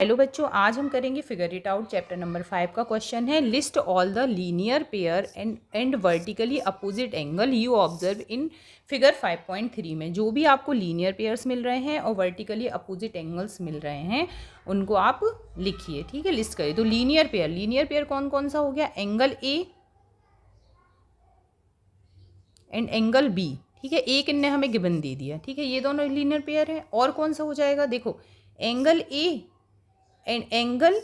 Hello बच्चों, आज हम करेंगे figure it out. Chapter number 5 का क्वेश्चन है list all the linear pair and vertically opposite angle you observe in figure 5.3 में जो भी आपको लीनियर पेयर्स मिल रहे हैं और वर्टिकली अपोजिट एंगल्स मिल रहे हैं उनको आप लिखिए। ठीक है, लिस्ट करिए। तो लीनियर पेयर कौन कौन सा हो गया? Angle A and angle B. ठीक है, एक इनने हमें गिवन दे दिया। ठीक है, ये दोनों लीनियर पेयर है। और कौन सा हो जाएगा? देखो, angle A and angle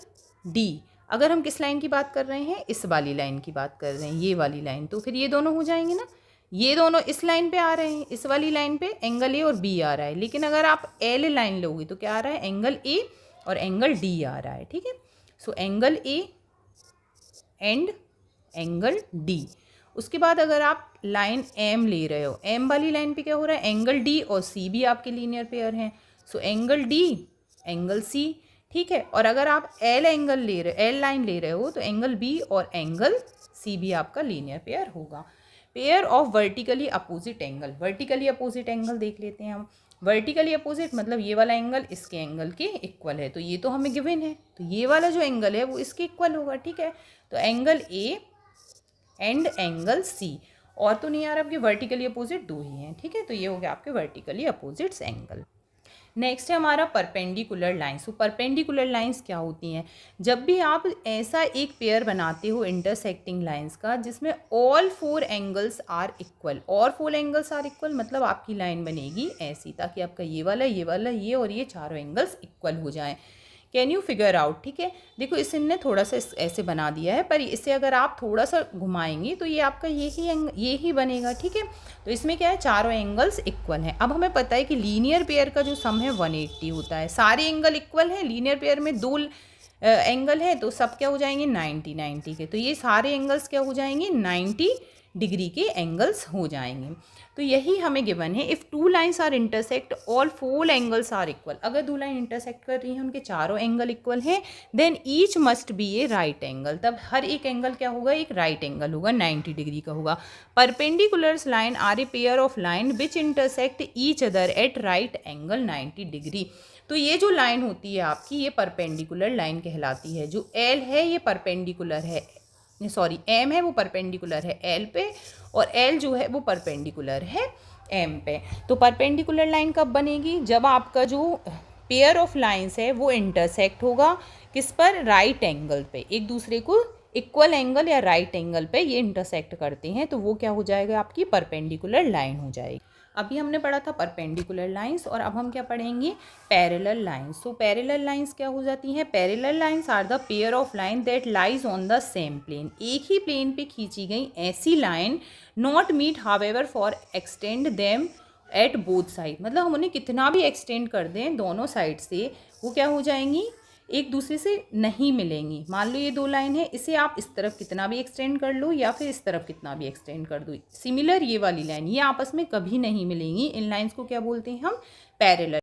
D. अगर हम किस लाइन की बात कर रहे हैं? इस वाली लाइन की बात कर रहे हैं, ये वाली लाइन। तो फिर ये दोनों हो जाएंगे ना, ये दोनों इस लाइन पे आ रहे हैं, इस वाली लाइन पे एंगल ए और बी आ रहा है। लेकिन अगर आप एल लाइन लोगे तो क्या आ रहा है? एंगल ए और एंगल डी आ रहा है। ठीक है, so angle A and angle D. उसके बाद अगर आप लाइन एम ले रहे हो, एम वाली लाइन पे क्या हो रहा है? एंगल डी और सी भी आपके लीनियर पेयर हैं। So angle D angle C. ठीक है, और अगर आप एल लाइन ले रहे हो तो एंगल बी और एंगल सी भी आपका लीनियर पेयर होगा। Pair of vertically opposite angle. Vertically opposite angle देख लेते हैं हम। वर्टिकली अपोजिट मतलब ये वाला एंगल इसके एंगल के इक्वल है, तो ये तो हमें गिवन है, तो ये वाला जो एंगल है वो इसके इक्वल होगा। ठीक है, तो angle A and angle C. और तो नहीं यार, आपके वर्टिकली अपोजिट दो ही हैं। ठीक है, तो ये हो गया आपके वर्टिकली अपोजिट्स एंगल। नेक्स्ट है हमारा परपेंडिकुलर लाइंस। तो परपेंडिकुलर लाइंस क्या होती हैं? जब भी आप ऐसा एक पेयर बनाते हो इंटरसेक्टिंग लाइंस का जिसमें all four angles are equal. और फोर एंगल्स आर इक्वल मतलब आपकी लाइन बनेगी ऐसी, ताकि आपका ये वाला ये और ये चारों एंगल्स इक्वल हो जाएं। Can you figure out? ठीक है, देखो इसने थोड़ा सा ऐसे बना दिया है, पर इसे अगर आप थोड़ा सा घुमाएंगे तो ये आपका ये ही बनेगा। ठीक है, तो इसमें क्या है? चारों एंगल्स इक्वल हैं। अब हमें पता है कि लीनियर पेयर का जो सम है 180 होता है। सारे एंगल इक्वल हैं। लीनियर पेयर में दो एंगल है तो सब क्या हो जाएंगे? 90 के। तो ये सारे एंगल्स क्या हो जाएंगे? 90 डिग्री के एंगल्स हो जाएंगे। तो यही हमें गिवन है। If two lines are intersect all four angles are equal. अगर दो लाइन इंटरसेक्ट कर रही हैं, उनके चारों एंगल इक्वल हैं, then each must be a right angle. तब हर एक एंगल क्या होगा? एक राइट एंगल होगा, 90 डिग्री का होगा। Perpendiculars line are a pair of line which intersect each other at right angle 90 degree. तो ये जो लाइन होती है आपकी, ये परपेंडिकुलर लाइन कहलाती है। जो एल है ये परपेंडिकुलर है, सॉरी एम है वो परपेंडिकुलर है एल पे, और एल जो है वो परपेंडिकुलर है एम पे। तो परपेंडिकुलर लाइन कब बनेगी? जब आपका जो पेयर ऑफ लाइंस है वो इंटरसेक्ट होगा किस पर? राइट एंगल पे। एक दूसरे को इक्वल एंगल या राइट एंगल पे ये इंटरसेक्ट करते हैं, तो वो क्या हो जाएगा? आपकी परपेंडिकुलर लाइन हो जाएगी। अभी हमने पढ़ा था परपेंडिकुलर लाइंस, और अब हम क्या पढ़ेंगे? Parallel lines. तो पैरेलल लाइंस क्या हो जाती हैं? Parallel lines are the pair of line that lies on the same plane. एक ही प्लेन पे खींची गई ऐसी line, not meet however far extend them at both side. मतलब हम उन्हें कितना भी एक्सटेंड कर दें दोनों साइड से, वो क्या हो जाएंगी? एक दूसरे से नहीं मिलेंगी। मान लो ये दो लाइन है, इसे आप इस तरफ कितना भी एक्सटेंड कर लो या फिर इस तरफ कितना भी एक्सटेंड कर दो, सिमिलर ये वाली लाइन, ये आपस में कभी नहीं मिलेंगी। इन लाइंस को क्या बोलते हैं हम? पैरेलल।